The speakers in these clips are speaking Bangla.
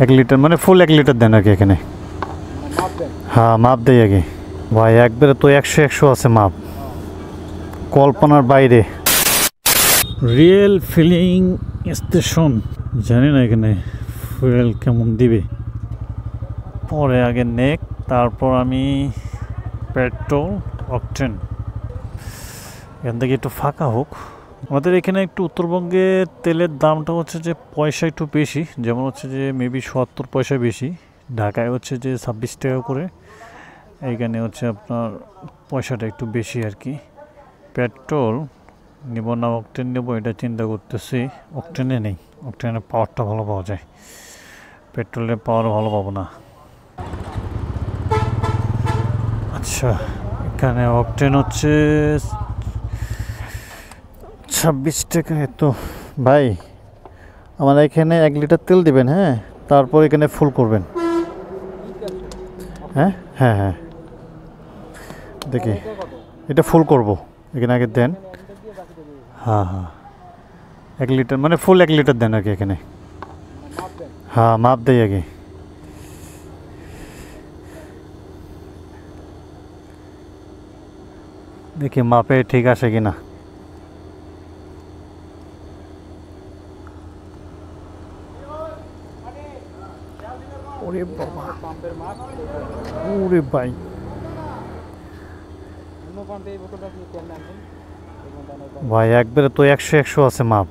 1 লিটার মানে ফুল 1 লিটার দেন আর কি এখানে। হ্যাঁ মাপ দেয় আগে ভাই, একবারে তো 100 আছে মাপ, কল্পনার বাইরে। রিয়েল ফিলিং স্টেশন, জানি না এখানে ফুয়েল কেমন দিবে। পরে আগে নেক, তারপর আমি পেট্রোল অকটেন। এখান থেকে একটু ফাঁকা হোক। আমাদের এখানে একটু উত্তরবঙ্গে তেলের দামটা হচ্ছে যে পয়সা একটু বেশি, যেমন হচ্ছে যে মেবি 70 পয়সা বেশি। ঢাকায় হচ্ছে যে 26 টাকা করে, এইখানে হচ্ছে আপনার পয়সাটা একটু বেশি আর কি। পেট্রোল নেব না অকটেন নেব এটা চিন্তা করতেছি। অকটেনে নেই, অকটেনের পাওয়ারটা ভালো পাওয়া যায়, পেট্রোলের পাওয়ার ভালো পাবো না। আচ্ছা, এখানে অকটেন হচ্ছে 26 টাকা। তো ভাই আমার এখানে 1 লিটার তেল দিবেন, হ্যাঁ, তারপর এখানে ফুল করবেন। হ্যাঁ হ্যাঁ হ্যাঁ, দেখি এটা ফুল করব, এখানে আগে দেন। হ্যাঁ হ্যাঁ, 1 লিটার মানে ফুল 1 লিটার দেন আর কি এখানে। হ্যাঁ মাপ দেয় আগে। দেখি মাপে ঠিক আছে কিনা। ওরে বাবা, ওরে ভাই, ভাই একবারে তো 100 আছে মাপ,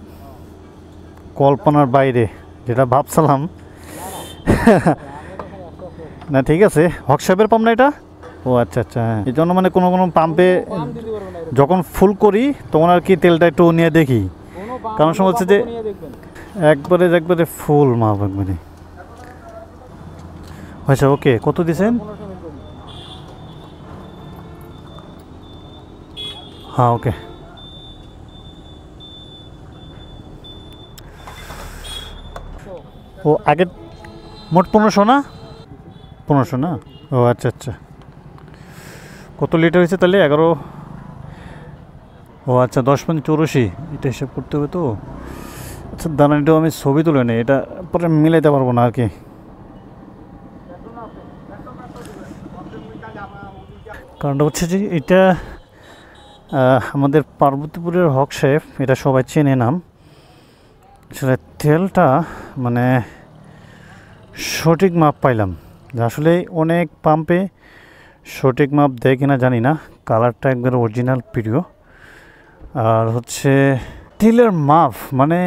কল্পনার বাইরে। যেটা ভাবছিলাম না, ঠিক আছে, হক সাহেবের পাম্প না এটা? ও আচ্ছা আচ্ছা, হ্যাঁ, এই জন্য মানে কোনো কোনো পাম্পে যখন ফুল করি তখন আর কি তেলটা একটু নিয়ে দেখি, কারণ সময় হচ্ছে যে একবারে একবারে ফুল মাপ একবারে। আচ্ছা ওকে, কত দিছেন? হ্যাঁ ওকে। ও আগে মোট 1500 না? 1500 না? ও আচ্ছা আচ্ছা, কত লিটার হয়েছে তাহলে? 11। ও আচ্ছা, 10 × 5 = 84, এটা হিসাব করতে হবে তো। আচ্ছা দাঁড়ান, এটাও আমি ছবি তুলে নিই, এটা পরে মিলাইতে পারবো না আর কি। কারণটা হচ্ছে যে এটা আমাদের পার্বতীপুরের হক সাহেব, এটা সবাই চেনে নাম। আসলে তেলটা মানে সঠিক মাপ পাইলাম, আসলে অনেক পাম্পে সঠিক মাপ দেয় কিনা জানি না। কালারটা একবার অরিজিনাল প্রিয়, আর হচ্ছে তেলের মাপ মানে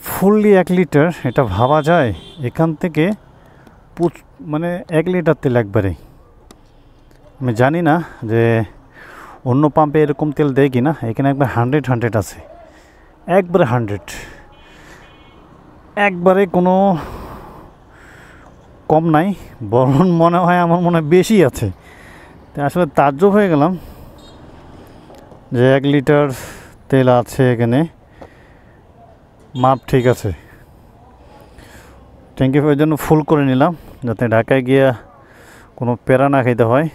ফুললি 1 লিটার, এটা ভাবা যায় এখান থেকে মানে 1 লিটার তেল একবারে। আমি জানি না যে অন্য পাম্পে এরকম তেল দেয় কিনা, এখানে একবার 100 আছে, একবারে 100, একবারে কোনো কম নাই, বরং মনে হয় আমার মনে হয় বেশি আছে। আসলে তাজ্জব হয়ে গেলাম যে 1 লিটার তেল আছে এখানে, মাপ ঠিক আছে। ট্যাঙ্কি এর জন্য ফুল করে নিলাম যাতে ঢাকায় গিয়া কোনো প্যারা না খাইতে হয়।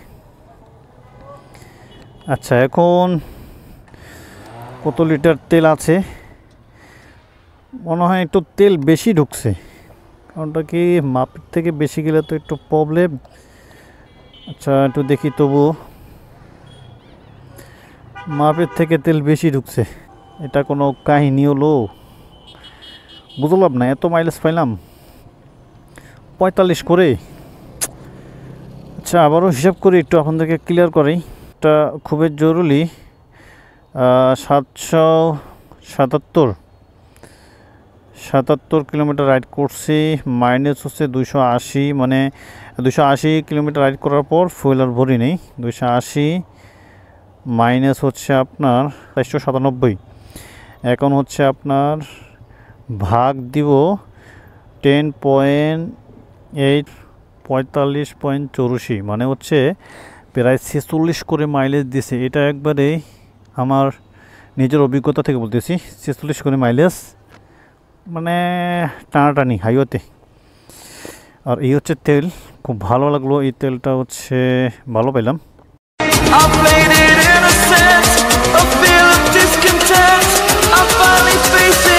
আচ্ছা, এখন কত লিটার তেল আছে? মনে হয় একটু তেল বেশি ঢুকছে, কারণটা কি মাপের থেকে বেশি গেলে তো একটু প্রবলেম। আচ্ছা একটু দেখি, তবু মাপের থেকে তেল বেশি ঢুকছে, এটা কোনো কাহিনী হলো? বুঝলাম না, এত মাইলেজ পাইলাম 45 করে। আচ্ছা আবারও হিসাব করি, একটু আপনাদেরকে ক্লিয়ার করি, এটা খুবই জরুরি। 777 কিলোমিটার রাইড করছি, মাইলেজ হচ্ছে 280, মানে 280 কিলোমিটার রাইড করার পর ফুয়েল আর ভরি নেই। 280 মাইনাস হচ্ছে আপনার 497, এখন হচ্ছে আপনার ভাগ দিব 10.8, 45.84, মানে হচ্ছে প্রায় 46 করে মাইলেজ দিছে। এটা একবারে আমার নিজের অভিজ্ঞতা থেকে বলতেছি, 46 করে মাইলেজ মানে টানাটানি হাইওয়েতে। আর এই হচ্ছে তেল, খুব ভালো লাগলো, এই তেলটা হচ্ছে ভালো পেলাম। I finally faced it.